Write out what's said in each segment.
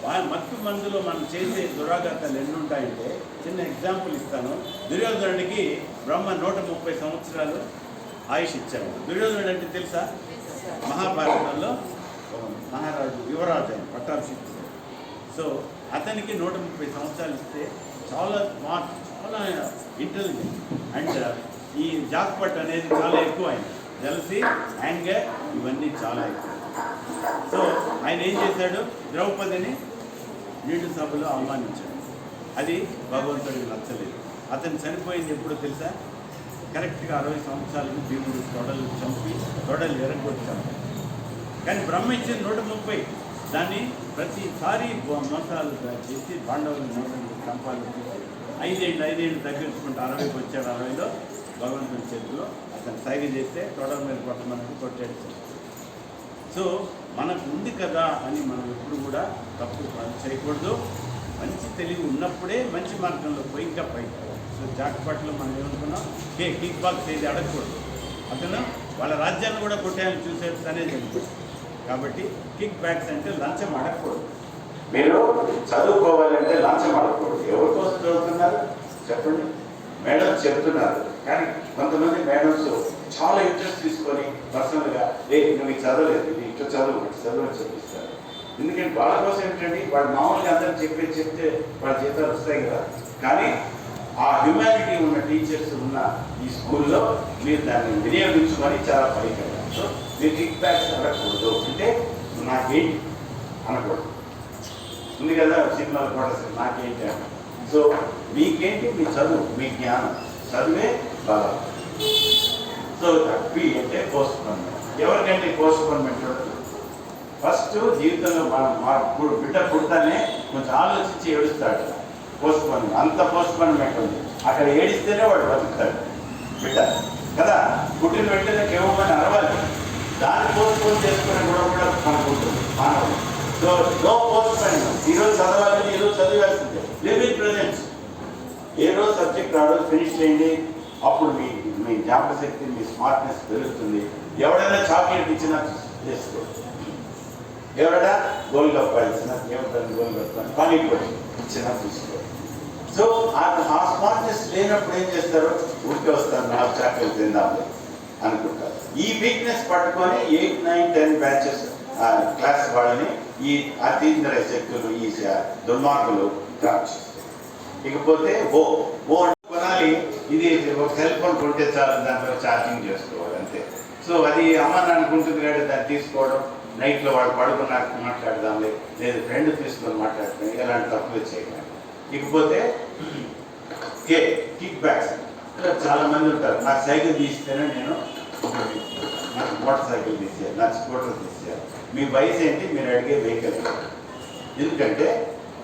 మత్తు మందులో మనం చేసే దురాఘాతాలు ఎన్ని ఉంటాయంటే చిన్న ఎగ్జాంపుల్ ఇస్తాను. దుర్యోధనుడికి బ్రహ్మ 130 సంవత్సరాలు ఆయుష్ ఇచ్చాడు. దుర్యోధనుడు అంటే తెలుసా? మహాభారతంలో మహారాజు యువరాజు ఆయన పట్టాభిషిక్తుడు. సో అతనికి 130 సంవత్సరాలు ఇస్తే చాలా స్మార్ట్, చాలా ఇంటెలిజెంట్. అండ్ ఈ జాక్పట్ అనేది చాలా ఎక్కువ. ఆయన జలసి, యాంగర్ ఇవన్నీ చాలా ఎక్కువ. సో ఆయన ఏం చేశాడు? ద్రౌపదిని నిండు సభలో అవమానించాడు. అది భగవంతుడికి నచ్చలేదు. అతను చనిపోయింది ఎప్పుడో తెలుసా? కరెక్ట్గా 60 సంవత్సరాలకు భీముడు తొడలు చంపి తొడలు ఎరగొచ్చాడు. కానీ బ్రహ్మ ఇచ్చింది 130. దాన్ని ప్రతిసారి మోసాలు చేసి పాండవులు మోసాలు చంపాలని చేసి 5 ఏళ్ళు తగ్గించుకుంటూ 60కి వచ్చాడు. 60లో భగవంతుని చేతిలో అతను సైగ చేస్తే తొడల మీద కొట్టమని కొట్టాడు. సో మనకు ఉంది కదా అని మనం ఎప్పుడు కూడా తప్పు చేయకూడదు. మంచి తెలివి ఉన్నప్పుడే మంచి మార్గంలో పోయి ఇంకా పైకి. సో జాక్పాట్లో మనం ఏమనుకున్నాం, కిక్ బాక్స్ ఏది అడగకూడదు. అతను వాళ్ళ రాజ్యాన్ని కూడా కొట్టాయని చూసేస్తానే జరిగింది. కాబట్టి కిక్ బ్యాక్స్ అంటే లంచం అడగకూడదు. మీరు చదువుకోవాలంటే లంచం అడగకూడదు. ఎవరి కోసం చదువుతున్నారు చెప్పండి? మేడమ్స్ చెప్తున్నారు. కానీ కొంతమంది మేడమ్స్ చాలా ఇంట్రెస్ట్ తీసుకొని పర్సనల్గా నువ్వు మీకు చదవలేదు, ఇది ఇట్లా చదువు అని చెప్పిస్తారు. ఎందుకంటే వాళ్ళ కోసం ఏంటండి, వాళ్ళు మామూలుగా అందరూ చెప్తే వాళ్ళ జీతాలు వస్తాయి కదా. కానీ ఆ హ్యుమానిటీ ఉన్న టీచర్స్ ఉన్న ఈ స్కూల్లో మీరు దాన్ని వినియోగించుకొని చాలా పైకి వెళ్ళాలి. సో మీరు కిక్ బ్యాక్స్ అడగకూడదు. అంటే నాకేంటి అనకూడదు. ఉంది కదా సినిమాలు కూడా నాకేంటి అన్న. సో మీకేంటి? మీ చదువు, మీ జ్ఞానం, చదువే బాగా. సో పి అంటే పోస్ట్పోన్మెంట్. ఎవరికంటే పోస్ట్పోన్మెంట్ ఉండదు. ఫస్ట్ జీవితంలో మనం బిడ్డ పుడతానే కొంచెం ఆలోచించి ఏడుస్తాడు. పోస్ట్పోన్మెంట్, అంత పోస్ట్పోన్మెంట్ ఉంది. అక్కడ ఏడిస్తేనే వాడు బతుకుతాడు బిడ్డ కదా. పుట్టిన వెంటనే కేవలం అరవాలి. దాన్ని పోస్ట్పోన్ చేసుకునే కూడా మనకు ఉంటుంది మానవుడు. So no postponement. ఈరోజు చదవాలని ఈరోజు చదివేస్తుంది. Live in present. ఏ రోజు సబ్జెక్ట్ ఆ రోజు ఫినిష్ చేయండి. అప్పుడు మీ జ్ఞాపకశక్తి, మీ స్మార్ట్నెస్ పెరుగుతుంది. ఎవడైనా చాక్లెట్ ఇచ్చినా చేసుకో, ఎవరైనా గోల్గప్ప ఇచ్చినా, ఏమంటారు గోల్గప్ప పానీపూరి ఇచ్చినా తీసుకో. సో ఆ స్మార్ట్నెస్ లేనప్పుడు ఏం చేస్తారు? ఊరికే వస్తారు, 4 చాక్లెట్ తిందాము అనుకుంటారు. ఈ వీక్నెస్ పట్టుకొని 8, 9, 10 బ్యాచెస్ క్లాస్ వాళ్ళని ఈ అతీంద్ర శక్తులు, ఈ దుర్మార్గులు ట్రాప్ చేస్తారు. ఇకపోతే ఓ కొనాలి, ఇది ఒక సెల్ ఫోన్ కొంటే చాలు, దాంట్లో ఛార్జింగ్ చేసుకోవాలి అంతే. సో అది అమ్మని అనుకుంటుంది కాబట్టి దాన్ని తీసుకోవడం, నైట్లో వాడు పడుకున్నాక మాట్లాడదాంలే, లేదు ఫ్రెండ్ తీసుకొని మాట్లాడుతుంది, ఇలాంటి తప్పులు చేయగలం. ఇకపోతే కిక్ బ్యాక్స్. చాలా మంది ఉంటారు, నాకు సైకిల్ తీస్తేనే నేను, నాకు మోటార్ సైకిల్ తీసేయాలి, నాకు స్కూటర్ తీసేయాలి. మీ వయసు ఏంటి? మీరు అడిగే వెహికల్. ఎందుకంటే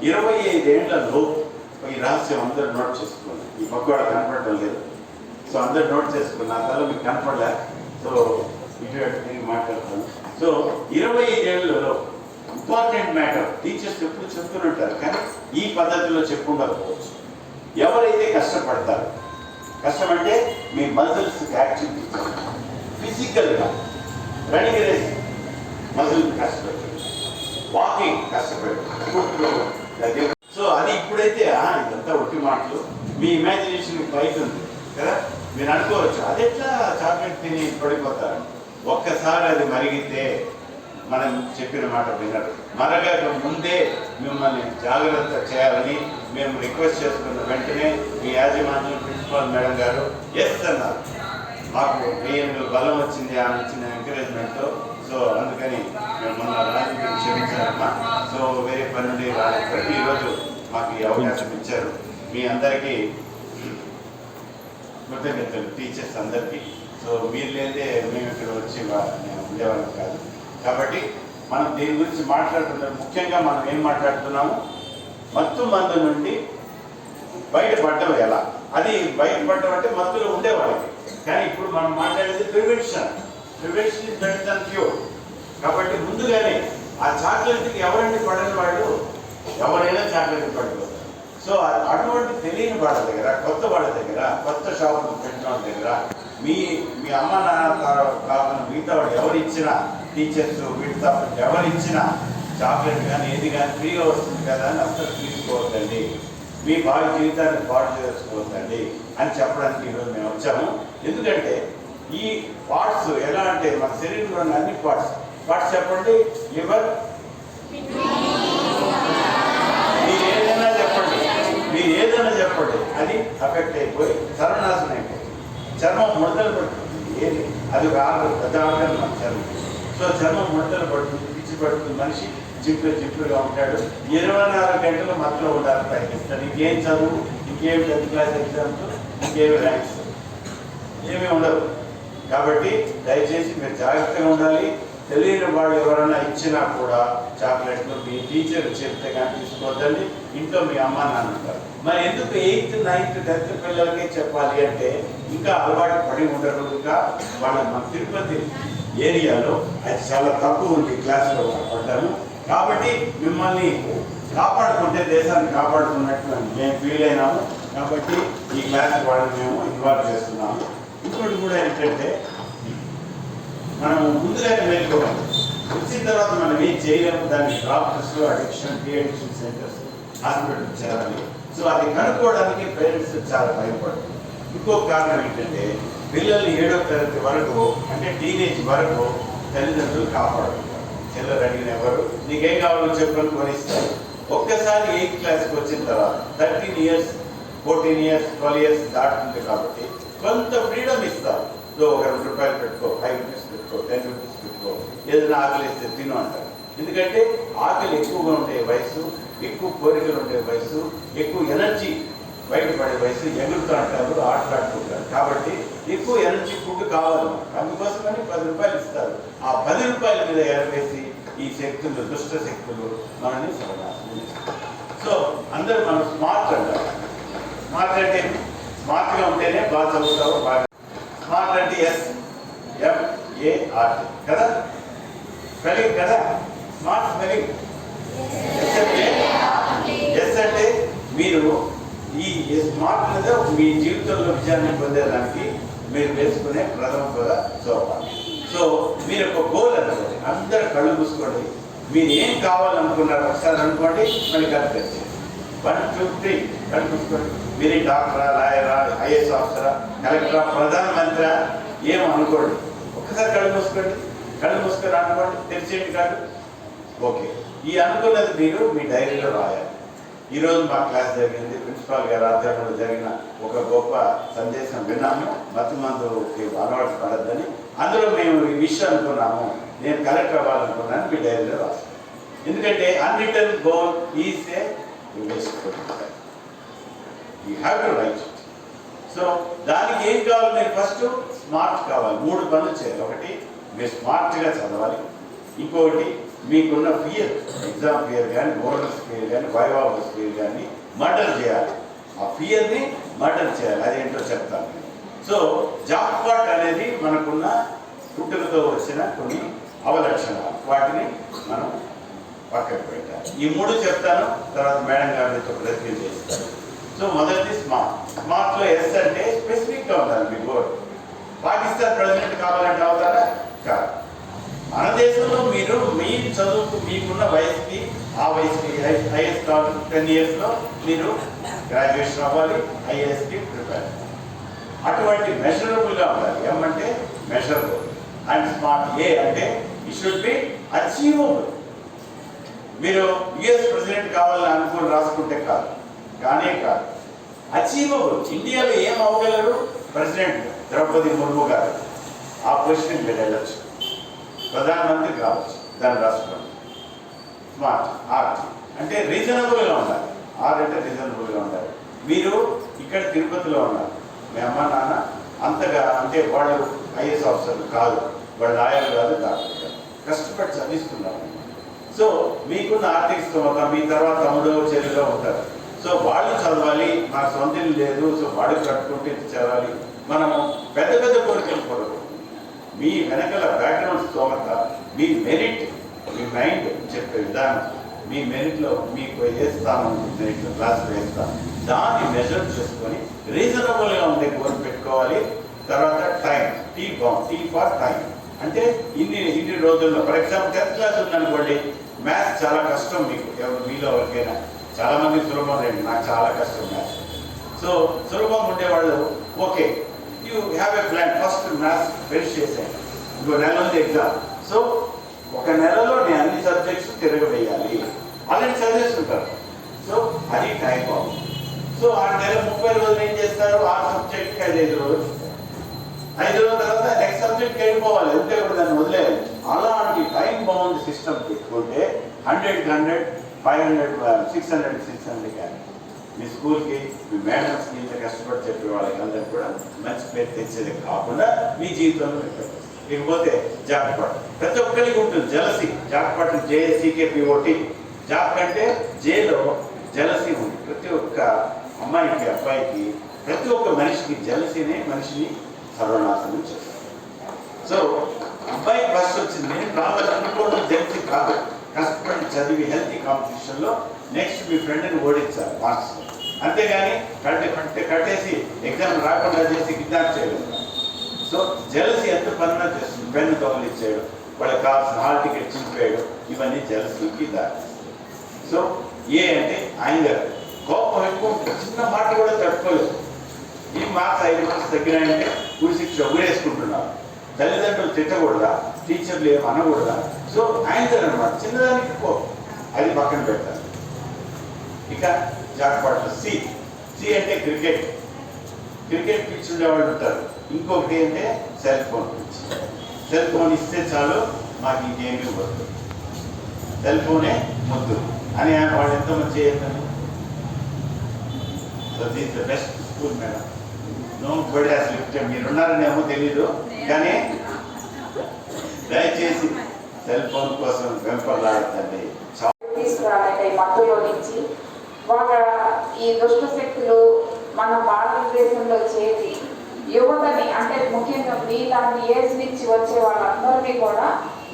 25 ఏళ్లలో ఈ రహస్యం అందరూ నోట్ చేసుకోండి. ఈ పక్కవాడు కనపడటం లేదు. సో అందరు నోట్ చేసుకున్న తల మీకు కనపడలే. సో ఇటువంటి మాట్లాడతాను. సో 25 ఏళ్లలో ఇంపార్టెంట్ మ్యాటర్ టీచర్స్ ఎప్పుడు చెప్తుంటారు, కానీ ఈ పద్ధతిలో చెప్పుండకపోవచ్చు. ఎవరైతే కష్టపడతారు, కష్టం అంటే మీ మజిల్స్ యాక్టివిటీ, ఫిజికల్గా రన్నింగ్ రేస్ మజిల్ కష్టపెట్టారు, వాకింగ్ కష్టపెట్టారు. సో అది ఇప్పుడైతే ఇదంతా ఒట్టి మాటలు, మీ ఇమాజినేషన్ పైకి ఉంది కదా. మీరు అనుకోవచ్చు అది ఎట్లా చాక్లెట్ తిని పడిపోతారు. ఒక్కసారి అది మరిగితే మనం చెప్పిన మాట వినరు. మరగక ముందే మిమ్మల్ని జాగ్రత్త చేయాలని మేము రిక్వెస్ట్ చేసుకున్న వెంటనే మీ యాజమాన్యం ప్రిన్సిపాల్ మేడం గారు ఎస్ అన్నారు. మాకు మీ బలం వచ్చింది, ఆమె ఇచ్చిన ఎంకరేజ్మెంట్తో. సో అందుకని మేము మొన్న రాజకీయ క్షమించారమ్మా. సో వేరే పని నుండి రాలేదు, ఈరోజు మాకు ఈ అవకాశం ఇచ్చారు. మీ అందరికీ కృతజ్ఞతలు, టీచర్స్ అందరికీ. సో మీరు లేదే మేము ఇక్కడ వచ్చి ఉండేవాళ్ళం కాదు. కాబట్టి మనం దీని గురించి మాట్లాడుతున్నాం. ముఖ్యంగా మనం ఏం మాట్లాడుతున్నాము? మత్తు మందు నుండి బయటపడటం ఎలా. అది బయటపడటం అంటే మత్తులో ఉండేవాళ్ళకి. కానీ ఇప్పుడు మనం మాట్లాడేది prevention. Prevention is better than cure. కాబట్టి ముందుగానే ఆ చాక్లెట్కి ఎవరండి పడని వాళ్ళు, ఎవరైనా చాక్లెట్ పడిపోతారు. సో అటువంటి తెలియని వాళ్ళ దగ్గర, కొత్త వాళ్ళ దగ్గర, కొత్త షాపులు పెట్టిన వాళ్ళ దగ్గర మీ అమ్మ నాన్న కాకుండా మిగతా వాళ్ళు ఎవరిచ్చినా, టీచర్స్ మిగతా ఎవరిచ్చినా చాక్లెట్ కానీ ఏది కానీ ఫ్రీగా వస్తుంది కదా అని అస్సలు తీసుకోవద్దండి, మీ బాగా జీవితాన్ని పాడు చేసుకోవద్దండి అని చెప్పడానికి ఈరోజు మేము వచ్చాము. ఎందుకంటే ఈ పార్ట్స్ ఎలా అంటే మన శరీరంలో ఉన్న అన్ని పార్ట్స్ చెప్పండి. లివర్, మీరు ఏదైనా చెప్పండి అది అఫెక్ట్ అయిపోయి సర్వనాశనం అయిపోయి చర్మం ముడతలు పడుతుంది. ఏది అది ఒక పెద్ద ఆర్గన్ మన చర్మం. సో చర్మం ముడతలు పడుతుంది, పిచ్చి పడుతుంది, మనిషి జిప్పులుగా ఉంటాడు. 24 గంటలు మధ్యలో ఉండాలని ప్రయత్నిస్తాడు. ఇంకేం చదువు, ఇంకేమి 10th క్లాస్ ఎగ్జామ్స్, ఇంకేమి ర్యాంక్స్ ఏమీ ఉండవు. కాబట్టి దయచేసి మీరు జాగ్రత్తగా ఉండాలి. తెలియని వాళ్ళు ఎవరైనా ఇచ్చినా కూడా చాక్లెట్లు మీ టీచర్ చెప్తే కానీ తీసుకోవద్దండి. ఇంట్లో మీ అమ్మ నాన్న ఉంటారు. మరి ఎందుకు 8th, 9th, 10th పిల్లలకే చెప్పాలి అంటే ఇంకా అలవాటు పడి ఉండరు. ఇంకా వాళ్ళ మన తిరుపతి ఏరియాలో అది చాలా తక్కువ ఉంది క్లాసులో పడ్డాను. కాబట్టి మిమ్మల్ని కాపాడుకుంటే దేశాన్ని కాపాడుకున్నట్టు మేము ఫీల్ అయినాము. కాబట్టి ఈ క్లాస్ వాళ్ళని మేము ఇన్వాల్వ్ చేస్తున్నాము. ఇంకోటి కూడా ఏంటంటే మనం ముందుగానే వెళ్ళిపోవాలి. వచ్చిన తర్వాత మనం ఏం చేయలేము. దానికి doctors, addiction, deaddiction centres, hospital చేరాలి. సో అది కనుక్కోవడానికి పేరెంట్స్ చాలా భయపడుతుంది. ఇంకొక కారణం ఏంటంటే పిల్లల్ని 7వ తరగతి వరకు అంటే టీనేజ్ వరకు తల్లిదండ్రులు కాపాడుకుంటారు. చిల్లర అడిగిన ఎవరు నీకేం కావాలో చెప్పని కొనిస్తారు. ఒక్కసారి 8th క్లాస్కి వచ్చిన తర్వాత 13 years, 14 years, 12 years దాటుతుంది. కాబట్టి కొంత ఫ్రీడమ్ ఇస్తారు. ఒక ₹2 పెట్టుకో, 5 రూపీస్ పెట్టుకో, 10 రూపీస్ పెట్టుకో, ఏదైనా ఆకలి ఇస్తే తిను అంటారు. ఎందుకంటే ఆకలి ఎక్కువగా ఉండే వయసు, ఎక్కువ కోరికలు ఉండే వయసు, ఎక్కువ ఎనర్జీ బయటపడే వయసు, ఎగురుతూ అంటారు, ఆటలాడుతుంటారు. కాబట్టి ఎక్కువ ఎనర్జీ ఫుడ్ కావాలి. అందుకోసమని ₹10 ఇస్తారు. ఆ ₹10 మీద ఎరవేసి ఈ శక్తులు, దుష్ట శక్తులు మనల్ని సర్వనాశనం చేస్తారు. సో అందరూ మనం స్మార్ట్ అంటారు. స్మార్ట్ అంటే స్మార్ట్గా ఉంటేనే బాగా చదువుతావు. బాగా స్మార్ట్ అంటే SMART కదా, స్పెల్లింగ్ కదా, స్మార్ట్ స్పెల్లింగ్. ఎస్ అంటే మీరు ఈ స్మార్ట్ అనేది మీ జీవితంలో విజయాన్ని పొందేదానికి మీరు వేసుకునే ప్రథమ సోపానం. సో మీరు ఒక గోల్ అనుకోండి. అందరు కళ్ళు మూసుకోండి. మీరు ఏం కావాలనుకున్నారు ఒకసారి అనుకోండి, మళ్ళీ కనిపించండి. 1, 2, 3 కళ్ళు మూసుకోండి. మీరు డాక్టరా, లాయరా, IAS ఆఫీసరా, కలెక్టరా, ప్రధానమంత్రి ఏం అనుకోండి. ఒక్కసారి కళ్ళు మూసుకోండి. కళ్ళు మూసుకొని అనుకోండి, తెరిచేయండి కాదు. ఓకే, ఈ అనుకున్నది మీరు మీ డైరీలో రాయాలి. ఈరోజు మా క్లాస్ జరిగింది, ప్రిన్సిపాల్ గారి ఆధ్వర్యంలో జరిగిన ఒక గొప్ప సందేశం విన్నాము. మత్తు మందుకి అలవాటు పడద్దని. అందులో మేము ఈ విషయం అనుకున్నాము, నేను కలెక్టర్ అవ్వాలనుకున్నాను. మీ డైరీలో రాస్తాను. ఎందుకంటే unwritten goal is a you have to right it. So దానికి ఏం కావాలి? మీరు ఫస్ట్ స్మార్ట్ కావాలి. 3 పనులు చేయాలి. ఒకటి, మీరు స్మార్ట్గా చదవాలి. ఇంకొకటి, మీకున్న ఫియర్, ఎగ్జామ్ ఫియర్ కానీ, ఓరల్స్ ఫియర్ కానీ, వైవాస్ ఫియర్ కానీ మర్డర్ చేయాలి. ఆ ఫియర్ని మర్డర్ చేయాలి. అదేంటో చెప్తాను. సో జాక్పాట్ అనేది మనకున్న పుట్టుకతో వచ్చిన కొన్ని అవలక్షణాలు. వాటిని మనం పక్కకు పెట్టాలి. ఈ 3 చెప్తాను, తర్వాత మేడం గారితో ప్రయత్నం చేస్తాను. సో మొదటిది స్మార్ట్. స్మార్ట్లో ఎస్ అంటే స్పెసిఫిక్గా ఉండాలి. మీ గోల్. పాకిస్తాన్ ప్రెసిడెంట్ కావాలంటే అవుతారా? కాదు. మన దేశంలో మీరు మీ చదువుకు మీకున్న వయసుకి, ఆ వయసుకి IAS కావాలి. 10 yearsలో మీరు గ్రాడ్యుయేషన్ అవ్వాలి. IASకి ప్రిపేర్. అటువంటి మెజరబుల్గా ఉండాలి. ఏమంటే మెజరబుల్. And smart. ఏ అంటే ఇట్ షుడ్ బి అచీవబుల్. మీరు US ప్రెసిడెంట్ కావాలని అనుకుని రాసుకుంటే కాదు, కానే కాదు. అచీవబుల్. ఇండియాలో ఏం అవ్వగలరు? ప్రెసిడెంట్ ద్రౌపది ముర్ము గారు. ఆ పొజిషన్కి మీరు వెళ్ళచ్చు. ప్రధానమంత్రి కావచ్చు. దాన్ని రాసుకోండి. స్మార్ట్. ఆర్ట్ అంటే రీజనబుల్గా ఉండాలి. ఆర్ అంటే రీజనబుల్గా ఉండాలి. మీరు ఇక్కడ తిరుపతిలో ఉన్నారు. మీ అమ్మ నాన్న అంతగా అంటే వాళ్ళు IAS ఆఫీసర్లు కాదు, వాళ్ళు లాయర్లు కాదు, డాక్టర్ కాదు, కష్టపడి చదివిస్తున్నారు. సో మీకున్న ఆర్థిక స్తోమత, మీ తర్వాత తమ్ముడు చెల్లిలో ఉంటారు. సో వాళ్ళు చదవాలి. నాకు సొంత ఇల్లు లేదు, సో వాళ్ళు కట్టుకుంటే చదవాలి. మనము పెద్ద పెద్ద కోరికలు కొరకు మీ వెనకల బ్యాక్గ్రౌండ్ స్తోమత, మీ మెరిట్, మీ మైండ్ చెప్పే విధానం, మీ మెరిట్లో మీకు ఏ స్థానం మెరిట్లో క్లాస్ వేస్తాను, దాన్ని మెజర్ చేసుకొని రీజనబుల్గా ఉండే గోల్ పెట్టుకోవాలి. తర్వాత టైం. T ఫర్ టైం అంటే ఇన్ని రోజుల్లో. ఫర్ ఎగ్జాంపుల్ 10th క్లాస్ ఉందనుకోండి, మ్యాథ్స్ చాలా కష్టం మీకు మీలో ఎవరికైనా, చాలామంది సులభం లేదు, నాకు చాలా కష్టం మ్యాథ్స్. సో సులభం ఉండేవాళ్ళు okay, you have a plan, first maths finish చేసాను, ఇంకో నెల ఉంది ఎగ్జామ్. సో ఒక నెలలో నేను అన్ని సబ్జెక్ట్స్ తిరగవేయాలి, ఆల్రెడీ చదివేస్తుంటారు. సో అది టైం బాగుంది. సో ఆ నెల 30 రోజులు ఏం చేస్తారు, ఆ సబ్జెక్ట్కి 5 రోజులు, 5 రోజుల తర్వాత నెక్స్ట్ సబ్జెక్ట్కి వెళ్ళిపోవాలి, అంతే కూడా దాన్ని వదిలేయాలి. అలాంటి టైం బౌండ్ సిస్టమ్ పెట్టుకుంటే 100కి 100, 500, 600కి 600 కానీ మీ స్కూల్కి, మీ మేడమ్స్కి ఇంత కష్టపడి చెప్పే వాళ్ళకి అందరికి కూడా మంచి పేరు తెచ్చేది కాకుండా మీ జీవితంలో పెట్టారు. ఇకపోతే జాక్పాట్, ప్రతి ఒక్కరికి ఉంటుంది జలసి. జాక్పాట్ JACKPOT, జాక్ అంటే జేలో జలసి ఉంది. ప్రతి ఒక్క అమ్మాయికి, అబ్బాయికి, ప్రతి ఒక్క మనిషికి జలసినే మనిషిని సర్వనాశనం చేస్తారు. సో అబ్బాయికి ఫస్ట్ వచ్చింది, నేను రావాలనుకోవడం జలసి కాదు, కష్టపడి చదివి హెల్తీ కాంపిటీషన్లో నెక్స్ట్ మీ ఫ్రెండ్ని ఓడించాలి మార్క్స్, అంతేగాని కట్టేసి ఎగ్జామ్ రాకుండా చేసి కిడ్నాప్ చేయలేదు. సో జలసి ఎంత పనున్నా చేస్తుంది, పెన్ను తొలగించాడు, వాళ్ళకి కావాల్సిన హాల్ టికెట్ చింపేయడం, ఇవన్నీ జలసికి దారి. సో ఏ అంటే యాంగర్, కోపం ఎక్కువ ఉంటుంది, చిన్న మాట కూడా తట్టుకోలేదు. ఈ మార్క్స్ 5 మార్క్స్ తగ్గినాయంటే ఉరి శిక్ష ఉరేసుకుంటున్నారు. తల్లిదండ్రులు తిట్టకూడదా, టీచర్లు ఏమి అనకూడదా. సో యాంగర్ అనమాట, చిన్నదానికి కోపం, అది పక్కన పెట్టాలి. ఇక జాక్పాట్ సి అంటే క్రికెట్ పిచ్ ఉండేవాళ్ళు ఉంటారు. ఇంకొకటి అంటే cell phone pitch. Cell phone ఇస్తే చాలు, మాకు ఇంకేమీ వద్దు, సెల్ ఫోనే ముద్దు అని వాళ్ళు ఎంతమంది చేయొద్దని. So this the best school madam, nobody has lifted. మీరు ఉన్నారనేమో తెలీదు, కానీ దయచేసి సెల్ ఫోన్ కోసం వెంపర్లాడతండి. తీసుకురాలేక ఈ మత్తులో నుంచి వాళ్ళ ఈ దుష్ట శక్తులు మన భారతదేశంలో చేరి యువతని, అంటే ముఖ్యంగా మీలాంటి ఏజ్ నుంచి వచ్చే వాళ్ళందరినీ కూడా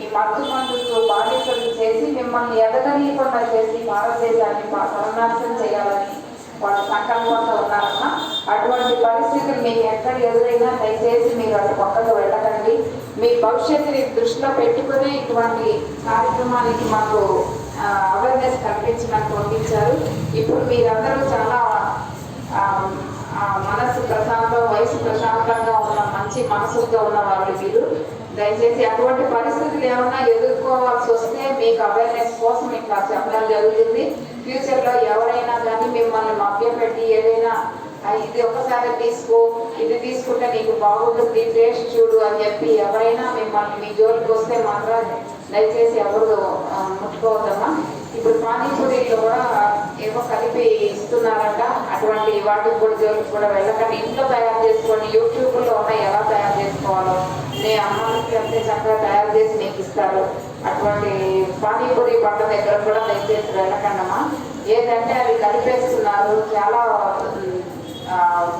ఈ మత్తు మందుతో బాధితులు చేసి మిమ్మల్ని ఎదగనీయకుండా చేసి భారతదేశాన్ని సర్వనాశనం చేయాలని వాళ్ళ సంకల్పంతో ఉన్నారన్న. అటువంటి పరిస్థితులు మీకు ఎక్కడ ఎదురైనా దయచేసి మీరు అటు పక్కకు వెళ్ళకండి. మీ భవిష్యత్తుని దృష్టిలో పెట్టుకుని ఇటువంటి కార్యక్రమానికి మాకు అవేర్నెస్ కల్పించడానికి పంపించారు. ఇప్పుడు మీరందరూ చాలా మనసు ప్రశాంతం, వయసు ప్రశాంతంగా ఉన్న మంచి మనసుతో ఉన్న వాళ్ళు మీరు. దయచేసి అటువంటి పరిస్థితులు ఏమన్నా ఎదుర్కోవాల్సి వస్తే మీకు అవేర్నెస్ కోసం ఇట్లా చెప్పడం జరుగుతుంది. ఫ్యూచర్లో ఎవరైనా కానీ మిమ్మల్ని మభ్యపెట్టి ఏదైనా ఇది ఒకసారి తీసుకో, ఇది తీసుకుంటే నీకు బాగుంటుంది, టేస్ట్ చూడు అని చెప్పి ఎవరైనా మిమ్మల్ని మీ జోలికి వస్తే మాత్రం దయచేసి ఎవరు ముట్టుకోవద్దమ్మా. ఇప్పుడు పానీపూరీలో కూడా ఏమో కలిపి ఇస్తున్నారంట, అటువంటి వాటికి కూడా జోలికి కూడా వెళ్ళకండి. ఇంట్లో తయారు చేసుకోండి, యూట్యూబ్లో ఉన్నాయి ఎలా తయారు చేసుకోవాలో, మీ అమ్మకి అంతే చక్కగా తయారు చేసి మీకు ఇస్తారు. అటువంటి పానీపూరి బండ దగ్గర కూడా దయచేసి వెళ్ళకండమ్మా. ఏదంటే అవి కలిపేస్తున్నారు, చాలా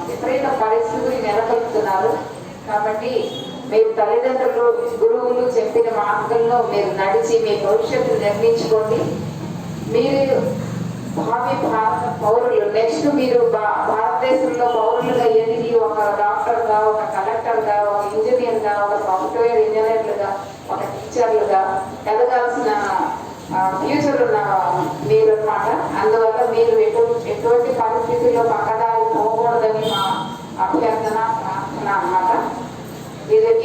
విపరీత పరిస్థితులు నెలకొల్పుతున్నారు. కాబట్టి మీరు తల్లిదండ్రులు, గురువులు చెప్పిన మార్గంలో మీరు నడిచి మీ భవిష్యత్తును నిర్మించుకోండి. మీరు భావి భారత పౌరులు, నెక్స్ట్ మీరు భారతదేశంలో పౌరులుగా ఎదిగి ఒక డాక్టర్గా, ఒక కలెక్టర్గా, ఒక ఇంజనీర్గా, ఒక సాఫ్ట్వేర్ ఇంజనీర్లుగా, ఒక టీచర్లుగా ఎదగాల్సిన ఫ్యూచర్ ఉన్న మీరు అన్నమాట. అందువల్ల మీరు ఎటువంటి పరిస్థితుల్లో పక్కదారి పోకూడదని మా అభ్యర్థన, ప్రార్థన అన్నమాట.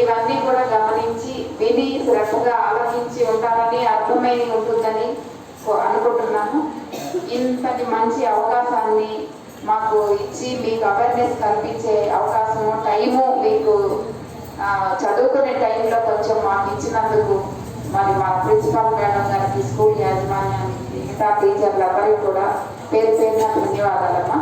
ఇవన్నీ కూడా గమనించి విని శ్రద్ధగా ఆలోచించి ఉంటారని, అర్థమై ఉంటుందని అనుకుంటున్నాను. ఇంతటి మంచి అవకాశాన్ని మాకు ఇచ్చి మీకు అవేర్నెస్ కల్పించే అవకాశము, టైము మీకు చదువుకునే టైంలో కొంచెం మాకు ఇచ్చినందుకు మరి మా ప్రిన్సిపాల్ మేడం గారికి, స్కూల్ యాజమాన్యానికి, మిగతా టీచర్లందరికీ కూడా పేరు పేరున ధన్యవాదాలమ్మా.